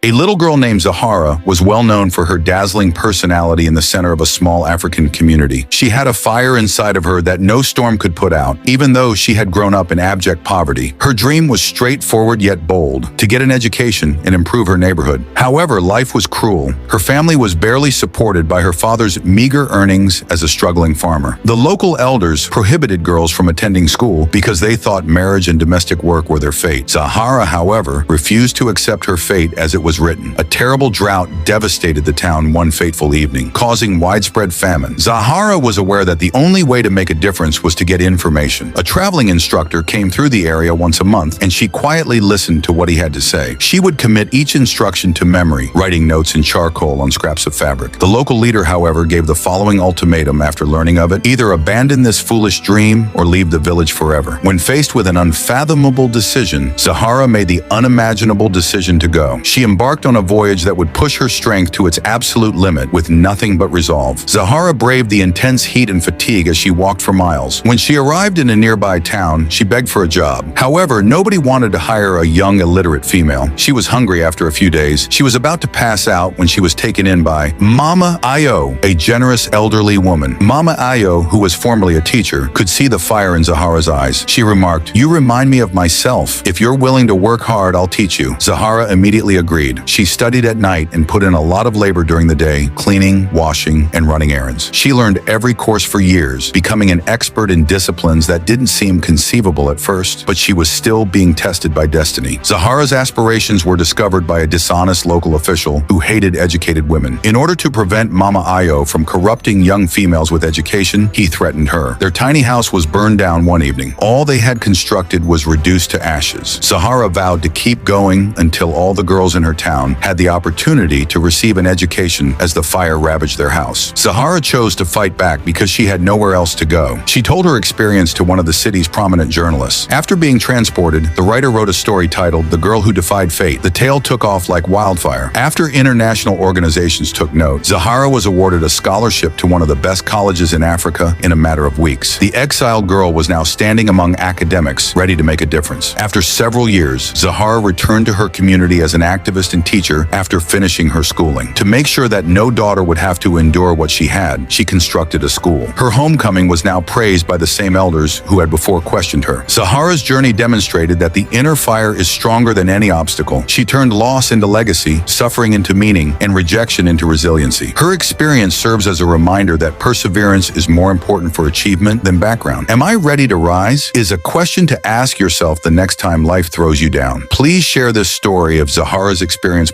A little girl named Zahara was well known for her dazzling personality in the center of a small African community. She had a fire inside of her that no storm could put out, even though she had grown up in abject poverty. Her dream was straightforward yet bold, to get an education and improve her neighborhood. However, life was cruel. Her family was barely supported by her father's meager earnings as a struggling farmer. The local elders prohibited girls from attending school because they thought marriage and domestic work were their fate. Zahara, however, refused to accept her fate as it was written. A terrible drought devastated the town one fateful evening, causing widespread famine. Zahara was aware that the only way to make a difference was to get information. A traveling instructor came through the area once a month, and she quietly listened to what he had to say. She would commit each instruction to memory, writing notes in charcoal on scraps of fabric. The local leader, however, gave the following ultimatum after learning of it: either abandon this foolish dream or leave the village forever. When faced with an unfathomable decision, Zahara made the unimaginable decision to go. She embarked on a voyage that would push her strength to its absolute limit with nothing but resolve. Zahara braved the intense heat and fatigue as she walked for miles. When she arrived in a nearby town, she begged for a job. However, nobody wanted to hire a young, illiterate female. She was hungry after a few days. She was about to pass out when she was taken in by Mama Ayo, a generous elderly woman. Mama Ayo, who was formerly a teacher, could see the fire in Zahara's eyes. She remarked, "You remind me of myself. If you're willing to work hard, I'll teach you." Zahara immediately agreed. She studied at night and put in a lot of labor during the day, cleaning, washing, and running errands. She learned every course for years, becoming an expert in disciplines that didn't seem conceivable at first, but she was still being tested by destiny. Zahara's aspirations were discovered by a dishonest local official who hated educated women. In order to prevent Mama Ayo from corrupting young females with education, he threatened her. Their tiny house was burned down one evening. All they had constructed was reduced to ashes. Zahara vowed to keep going until all the girls in her town had the opportunity to receive an education as the fire ravaged their house. Zahara chose to fight back because she had nowhere else to go. She told her experience to one of the city's prominent journalists. After being transported, the writer wrote a story titled "The Girl Who Defied Fate." The tale took off like wildfire. After international organizations took note, Zahara was awarded a scholarship to one of the best colleges in Africa in a matter of weeks. The exiled girl was now standing among academics, ready to make a difference. After several years, Zahara returned to her community as an activist and teacher after finishing her schooling. To make sure that no daughter would have to endure what she had, she constructed a school. Her homecoming was now praised by the same elders who had before questioned her. Zahara's journey demonstrated that the inner fire is stronger than any obstacle. She turned loss into legacy, suffering into meaning, and rejection into resiliency. Her experience serves as a reminder that perseverance is more important for achievement than background. Am I ready to rise? Is a question to ask yourself the next time life throws you down. Please share this story of Zahara's experience